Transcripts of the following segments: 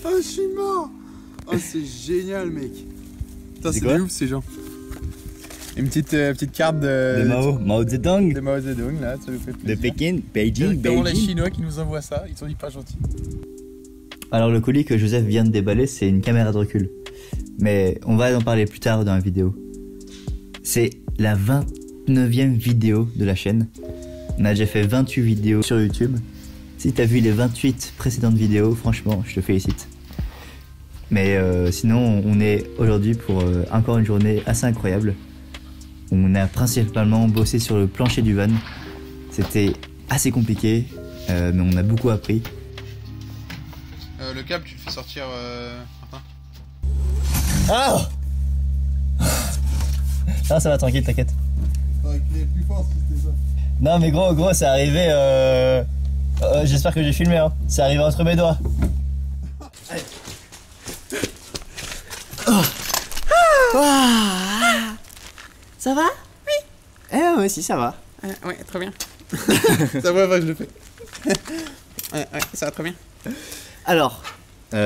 Oh, je suis mort. Oh, c'est génial, mec. Putain, c'est quoi ouf ces gens. Une petite carte de Mao Zedong. de Mao Zedong, là, ça nous fait plaisir. De Pékin, Beijing, Directement les Beijing. Chinois qui nous envoient ça, ils sont hyper gentils. Alors le colis que Joseph vient de déballer, c'est une caméra de recul. Mais on va en parler plus tard dans la vidéo. C'est la 29e vidéo de la chaîne. On a déjà fait 28 vidéos sur YouTube. Si t'as vu les 28 précédentes vidéos, franchement, je te félicite. Mais sinon, on est aujourd'hui pour encore une journée assez incroyable. On a principalement bossé sur le plancher du van. C'était assez compliqué, mais on a beaucoup appris. Le câble, tu le fais sortir, Martin. Ah! Non, ça va, tranquille, t'inquiète. Faudrait qu'il est plus fort si c'était ça. Non, mais gros, c'est arrivé. J'espère que j'ai filmé, hein. C'est arrivé entre mes doigts. Allez. Oh. Ah. Ça va? Oui. Eh ouais, moi aussi, ça va. Ouais, très bien. C'est la première fois que je le fais. Ouais, ça va très bien. Alors, on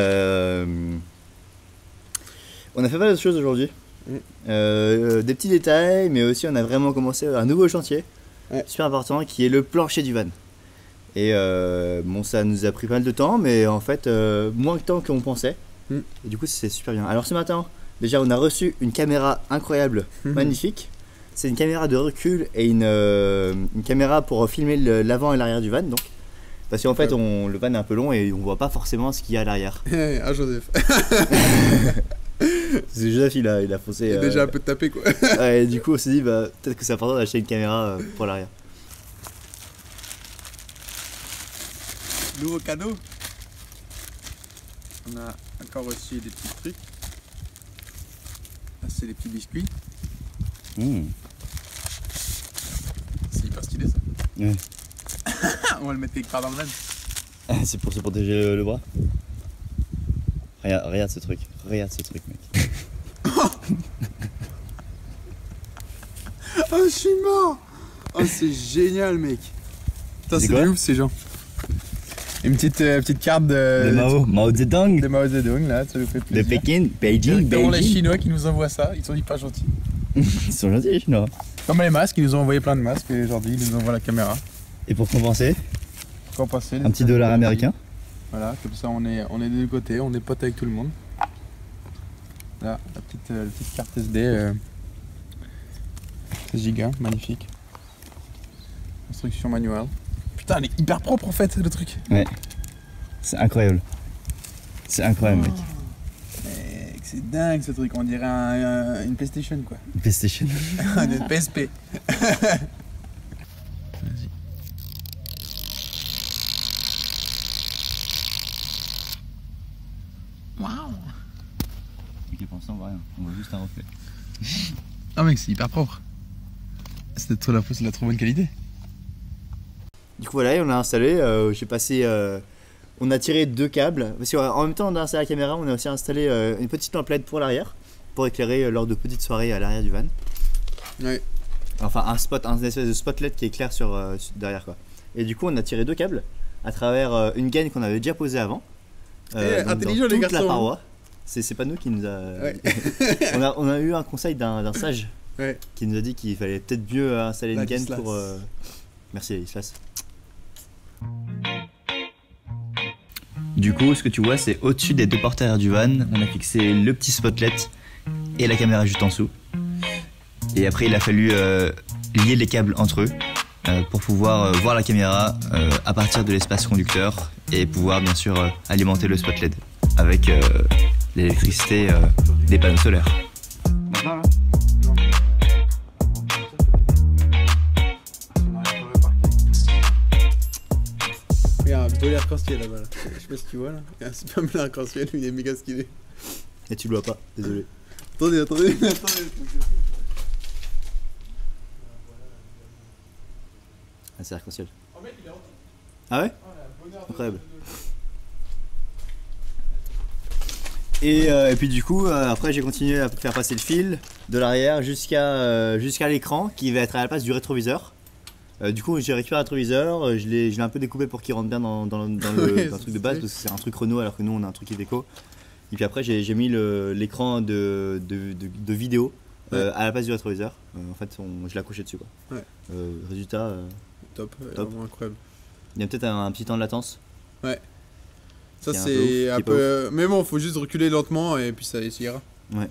a fait pas mal de choses aujourd'hui. Des petits détails, mais aussi on a vraiment commencé un nouveau chantier, super important, qui est le plancher du van. Et bon, ça nous a pris pas mal de temps, mais en fait, moins de temps qu'on pensait. Et du coup, c'est super bien. Alors ce matin, déjà, on a reçu une caméra incroyable, magnifique. C'est une caméra de recul et une caméra pour filmer l'avant et l'arrière du van, donc. Parce qu'en fait, le van est un peu long et on voit pas forcément ce qu'il y a à l'arrière. Ah, Joseph. C'est Joseph, il a foncé. Il a déjà un peu tapé, quoi. Ouais, et du coup, on s'est dit, bah, peut-être que c'est important d'acheter une caméra pour l'arrière. Nouveau cadeau. On a encore reçu des petits trucs. Là, c'est des petits biscuits. C'est hyper stylé, ça. Ouais. On va le mettre quelque part dans le van. C'est pour se protéger le bras. Regarde ce truc. Regarde ce truc, mec. Oh, je suis mort. Oh, c'est génial, mec. Putain, c'est ouf ces gens. Une petite carte de Mao Zedong. de Mao Zedong, là, ça nous fait De plaisir. Pékin, Beijing, Directement les Beijing. Chinois qui nous envoient ça, ils sont hyper gentils. Ils sont gentils, les Chinois. Comme les masques, ils nous ont envoyé plein de masques et aujourd'hui ils nous envoient la caméra. Et pour compenser, Qu'en passer, un petit dollar américain. Voilà, comme ça on est des deux côtés, on est potes avec tout le monde. Là, la petite carte SD 16 Go, magnifique. Instruction manuelle. Putain, elle est hyper propre en fait, le truc. Ouais. C'est incroyable. C'est incroyable, mec. Mec, c'est dingue ce truc, on dirait une PlayStation quoi. PlayStation. Une PSP. Vas-y. Waouh. Ok, pour l'instant, on voit rien. On voit juste un reflet. Ah mec, c'est hyper propre. C'est de la trop bonne qualité. Du coup, voilà, on a installé. J'ai passé. On a tiré 2 câbles. Parce qu'en même temps, on a installé la caméra, on a aussi installé une petite lampe LED pour l'arrière. Pour éclairer lors de petites soirées à l'arrière du van. Ouais. Enfin, un espèce de spot LED qui éclaire derrière, quoi. Et du coup, on a tiré 2 câbles à travers une gaine qu'on avait déjà posée avant. Intelligent, dans les toute la garçons. paroi. C'est pas nous qui nous a. Ouais. on a eu un conseil d'un sage Ouais. qui nous a dit qu'il fallait peut-être mieux installer une gaine Ladislas. pour. Merci Ladislas. Du coup, ce que tu vois, c'est au-dessus des 2 portes arrière du van, on a fixé le petit spotlet et la caméra juste en dessous. Et après, il a fallu lier les câbles entre eux pour pouvoir voir la caméra à partir de l'espace conducteur et pouvoir bien sûr alimenter le spot LED avec l'électricité des panneaux solaires. Maintenant, là. Il y a un beau arc-en-ciel là-bas. Là. Je sais pas si tu vois là. Il y a un super bel arc-en-ciel, il est méga stylé. Et tu le vois pas, désolé. Attendez. Ah, c'est arc-en-ciel. Ah ouais? Incroyable. Et puis du coup, après j'ai continué à faire passer le fil de l'arrière jusqu'à l'écran qui va être à la place du rétroviseur. Du coup j'ai récupéré le rétroviseur, je l'ai un peu découpé pour qu'il rentre bien dans le truc de base parce que c'est un truc Renault alors que nous on a un truc Iveco. Et puis après j'ai mis l'écran de vidéo à la place du rétroviseur. En fait je l'ai accroché dessus quoi. Ouais. Résultat top. Vraiment incroyable. Il y a peut-être un petit temps de latence. Ouais. Ça c'est un peu... Mais bon, faut juste reculer lentement et puis ça ira. Ouais.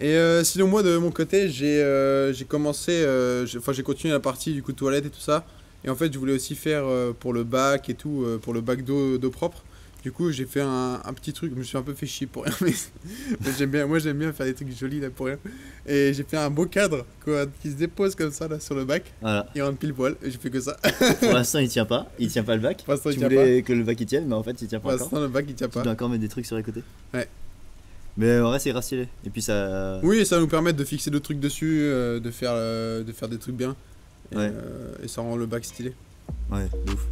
Et sinon moi de mon côté j'ai commencé, j'ai continué la partie du coup toilette et tout ça. Et en fait je voulais aussi faire pour le bac et tout, pour le bac d'eau propre. Du coup j'ai fait un petit truc, je me suis un peu fait chier pour rien mais moi j'aime bien faire des trucs jolis là pour rien. Et j'ai fait un beau cadre quoi, qui se dépose comme ça là sur le bac. Voilà. Il rentre pile poil et j'ai fait que ça. Pour l'instant il tient pas le bac. Pour l'instant, tu voulais que le bac il tienne mais en fait il tient pas encore. Pour l'instant le bac il tient pas. Tu dois encore mettre des trucs sur les côtés. Ouais. Mais en vrai c'est grave stylé. Et puis ça... Oui, ça va nous permettre de fixer d'autres trucs dessus, de faire des trucs bien. Et, ouais. Et ça rend le bac stylé. Ouais, de ouf.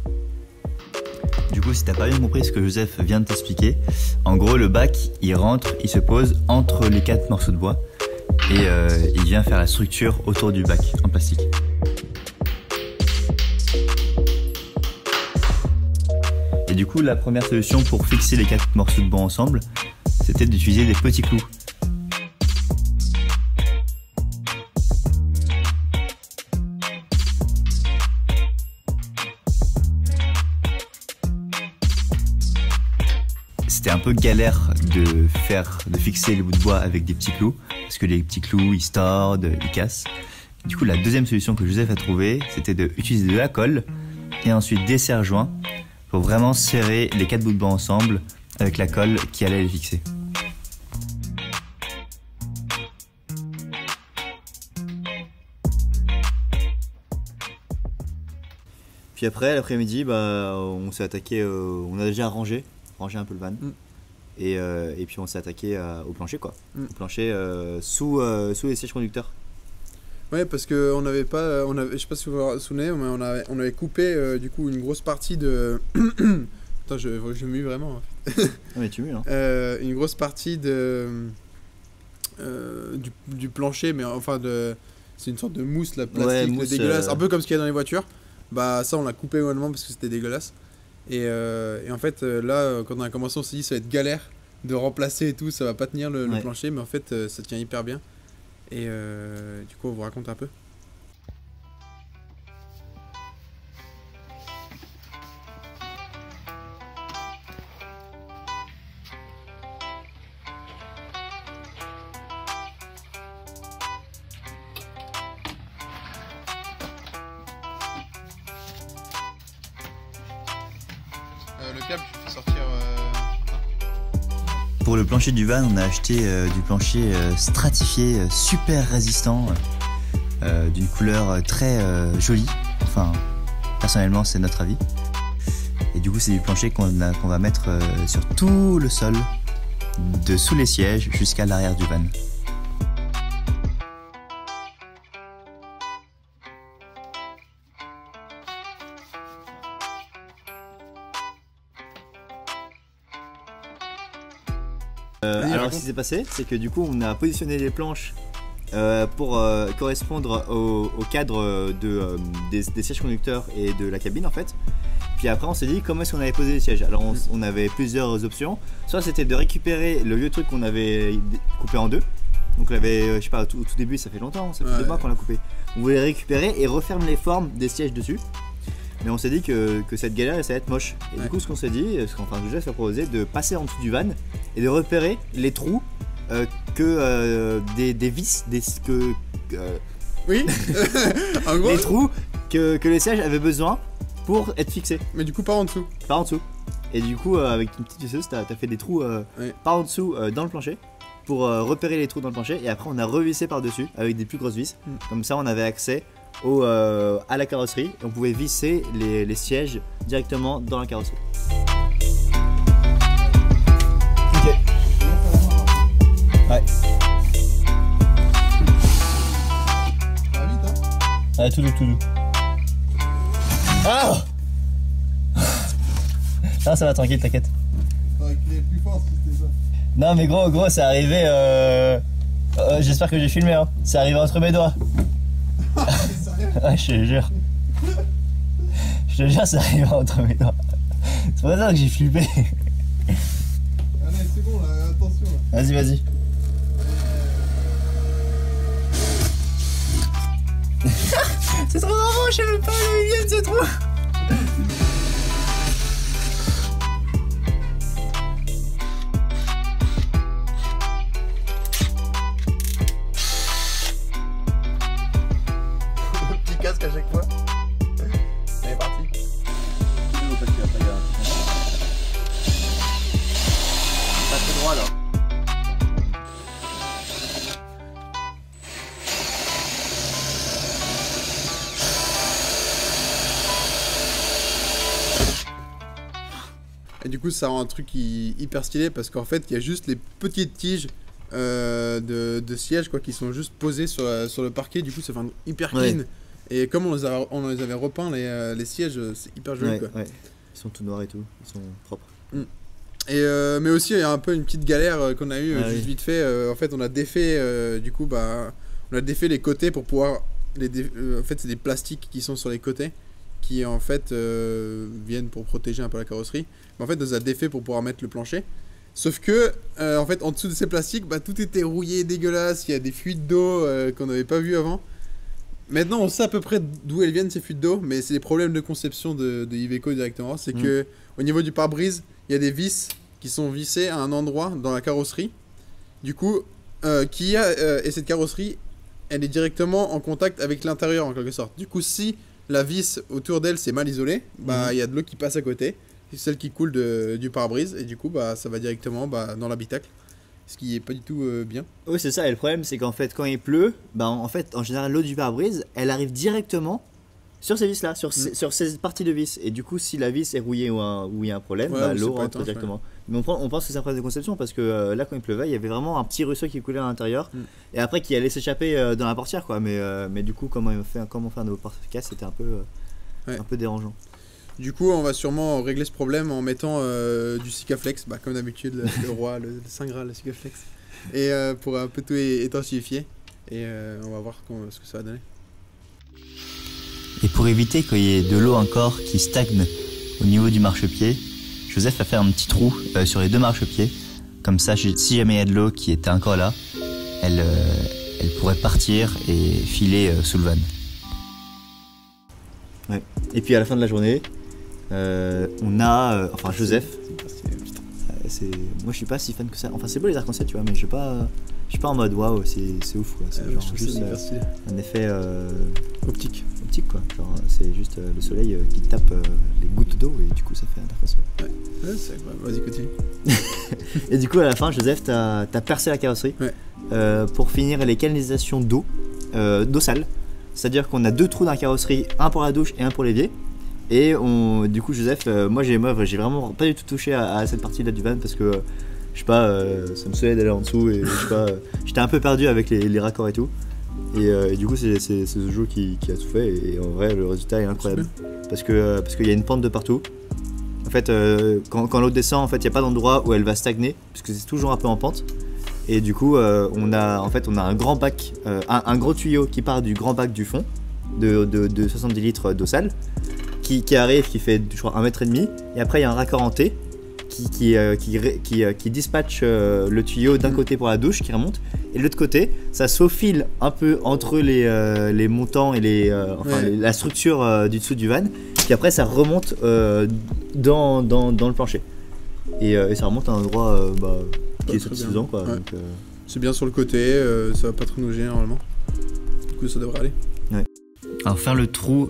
Du coup, si t'as pas bien compris ce que Joseph vient de t'expliquer, en gros le bac il rentre, il se pose entre les 4 morceaux de bois et il vient faire la structure autour du bac en plastique. Et du coup la première solution pour fixer les 4 morceaux de bois ensemble, c'était d'utiliser des petits clous. C'était un peu galère de fixer les bouts de bois avec des petits clous, parce que les petits clous ils se tordent, ils cassent. Du coup la deuxième solution que Joseph a trouvée, c'était d'utiliser de la colle et ensuite des serre-joints pour vraiment serrer les 4 bouts de bois ensemble avec la colle qui allait les fixer. Puis après l'après-midi, on s'est attaqué, on a déjà rangé un peu le van. Et puis on s'est attaqué au plancher quoi. Au plancher sous les sièges conducteurs. Ouais, parce que on n'avait pas, je sais pas si vous vous souvenez, mais on avait coupé du coup une grosse partie de. Attends, je mue vraiment. En fait. Ah mais tu mues hein. Une grosse partie du plancher, mais enfin c'est une sorte de mousse la plastique, ouais, mousse, dégueulasse, un peu comme ce qu'il y a dans les voitures. Bah ça on l'a coupé manuellement parce que c'était dégueulasse. Et en fait là quand on a commencé on s'est dit ça va être galère de remplacer et tout, ça va pas tenir le plancher, mais en fait ça tient hyper bien. Et du coup on vous raconte un peu. Le câble tu fais sortir... Pour le plancher du van, on a acheté du plancher stratifié, super résistant, d'une couleur très jolie. Enfin, personnellement, c'est notre avis. Et du coup, c'est du plancher qu'on va mettre sur tout le sol, de sous les sièges jusqu'à l'arrière du van. Alors ce qui s'est passé, c'est que du coup on a positionné les planches pour correspondre au cadre des sièges conducteurs et de la cabine en fait. Puis après on s'est dit comment est-ce qu'on avait posé les sièges. Alors on avait plusieurs options. Soit c'était de récupérer le vieux truc qu'on avait coupé en deux. Donc on l'avait, je sais pas, au tout début, ça fait longtemps, ça fait 2 mois qu'on l'a coupé. On voulait récupérer et refaire les formes des sièges dessus. Mais on s'est dit que cette galère ça allait être moche. Et du coup ce qu'on s'est dit, Joseph a proposé de passer en dessous du van et de repérer les trous des vis, oui. En gros, les trous que les sièges avaient besoin pour être fixés. Mais du coup pas en dessous. Pas en dessous. Et du coup avec une petite visseuse t'as fait des trous par en dessous dans le plancher pour repérer les trous dans le plancher et après on a revissé par dessus avec des plus grosses vis. Comme ça on avait accès à la carrosserie et on pouvait visser les sièges directement dans la carrosserie. Ok. Ouais. Ça va vite hein. Ouais, tout doux. Ah non, ça va tranquille, t'inquiète. Faudrait crier plus fort si c'était ça. Non mais gros c'est arrivé j'espère que j'ai filmé hein. C'est arrivé entre mes doigts. Ouais, je te jure. Je te jure, ça arrive entre mes doigts. C'est pour ça que j'ai flippé. Allez, c'est bon là, attention là. Vas-y, vas-y. C'est trop marrant, je sais même pas où ils viennent ces trous. Petit casque à chaque fois. Allez, parti. Pas très droit là. Et du coup ça rend un truc hyper stylé parce qu'en fait il y a juste les petites tiges de sièges quoi, qui sont juste posées sur le parquet, du coup ça fait un hyper clean. Ouais. Et comme on les avait repeints les sièges, c'est hyper joli quoi. Ouais. Ils sont tout noirs et tout, ils sont propres. Et mais aussi il y a un peu une petite galère qu'on a eu juste oui. vite fait. En fait on a défait du coup on a défait les côtés pour pouvoir en fait c'est des plastiques qui sont sur les côtés qui en fait viennent pour protéger un peu la carrosserie. Mais en fait on les a défaits pour pouvoir mettre le plancher. Sauf que en fait en dessous de ces plastiques tout était rouillé, dégueulasse, il y a des fuites d'eau qu'on n'avait pas vues avant. Maintenant on sait à peu près d'où elles viennent ces fuites d'eau, mais c'est des problèmes de conception de Iveco directement. C'est que au niveau du pare-brise, il y a des vis qui sont vissées à un endroit dans la carrosserie. Du coup, et cette carrosserie, elle est directement en contact avec l'intérieur en quelque sorte. Du coup, si la vis autour d'elle c'est mal isolé, il y a de l'eau qui passe à côté, c'est celle qui coule du pare-brise, et du coup ça va directement dans l'habitacle, ce qui est pas du tout bien. Oui, c'est ça, et le problème c'est qu'en fait quand il pleut, en fait en général l'eau du pare-brise elle arrive directement sur ces vis là, sur ces parties de vis, et du coup si la vis est rouillée ou il y a un problème, l'eau rentre directement. Ouais. Mais on pense que c'est un problème de conception parce que là quand il pleuvait il y avait vraiment un petit ruisseau qui coulait à l'intérieur et après qui allait s'échapper dans la portière quoi, mais du coup comment faire un nouveau porte-caisse, c'était un peu dérangeant. Du coup on va sûrement régler ce problème en mettant du Sikaflex, comme d'habitude le roi, le Saint Graal, le Sikaflex, et pour un peu tout étanchifier, et on va voir ce que ça va donner. Et pour éviter qu'il y ait de l'eau encore qui stagne au niveau du marchepied, Joseph a fait un petit trou sur les deux marchepieds. Comme ça, si jamais il y a de l'eau qui était encore là, elle pourrait partir et filer sous le van. Ouais. Et puis à la fin de la journée, on a... Joseph... Moi je suis pas si fan que ça. Enfin c'est beau les arcs-en-ciel tu vois, mais je suis pas en mode waouh c'est ouf quoi. C'est genre juste un effet optique quoi. Genre c'est juste le soleil qui tape les gouttes d'eau et du coup ça fait un arc-en-ciel. Ouais, c'est incroyable. Vas-y continue. Et du coup à la fin Joseph t'as percé la carrosserie pour finir les canalisations d'eau sale. C'est-à-dire qu'on a deux trous dans la carrosserie, un pour la douche et un pour l'évier. Et du coup Joseph, moi j'ai vraiment pas du tout touché à cette partie là du van parce que je sais pas, ça me saoulait d'aller en dessous et je sais pas, j'étais un peu perdu avec les raccords et tout. Et du coup c'est ce jeu qui a tout fait et en vrai le résultat est incroyable parce qu'il y a une pente de partout. En fait quand l'eau descend, en fait il n'y a pas d'endroit où elle va stagner parce que c'est toujours un peu en pente. Et du coup on a un grand bac, un gros tuyau qui part du grand bac du fond de 70 litres d'eau sale qui arrive, qui fait je crois 1,5 m, et après il y a un raccord en T qui dispatche le tuyau d'un côté pour la douche qui remonte, et de l'autre côté ça se faufile un peu entre les montants et la structure du dessous du van, puis après ça remonte dans le plancher et ça remonte à un endroit qui est satisfaisant quoi. Ouais. Donc, c'est bien sur le côté, ça va pas trop nous gêner normalement, du coup ça devrait aller. Alors faire le trou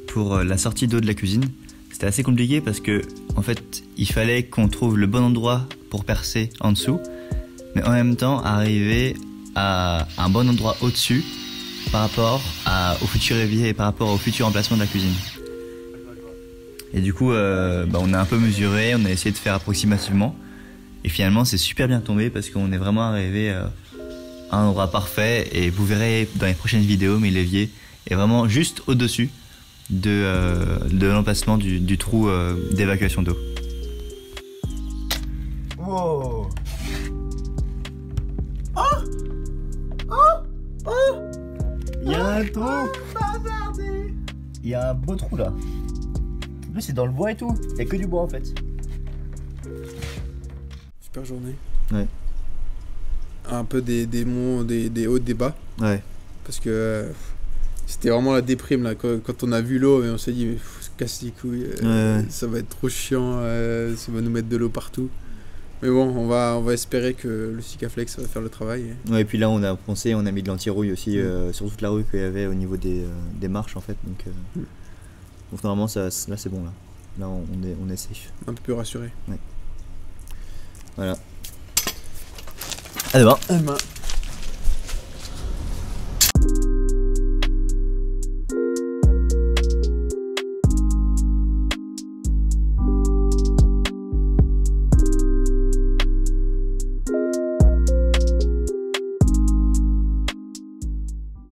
pour la sortie d'eau de la cuisine, c'était assez compliqué parce que en fait il fallait qu'on trouve le bon endroit pour percer en dessous, mais en même temps arriver à un bon endroit au-dessus par rapport au futur évier et par rapport au futur emplacement de la cuisine. Et du coup on a un peu mesuré, on a essayé de faire approximativement et finalement c'est super bien tombé parce qu'on est vraiment arrivé à un endroit parfait, et vous verrez dans les prochaines vidéos, mais l'évier est vraiment juste au-dessus de l'emplacement du trou d'évacuation d'eau. Wow. Il y a un trou. Il y a un beau trou là. plus, c'est dans le bois et tout. Y'a que du bois en fait. Super journée. Ouais. Un peu des monts, des hauts, des bas. Ouais. Parce que c'était vraiment la déprime là, quand on a vu l'eau et on s'est dit, mais se casse les couilles, ça va être trop chiant, ça va nous mettre de l'eau partout. Mais bon, on va espérer que le Sikaflex va faire le travail. Ouais, et puis là, on a poncé, on a mis de l'anti-rouille aussi sur toute la rue qu'il y avait au niveau des marches en fait. Donc normalement, là c'est bon là. Là, on est safe. Un peu plus rassuré. Ouais. Voilà. À demain. À demain.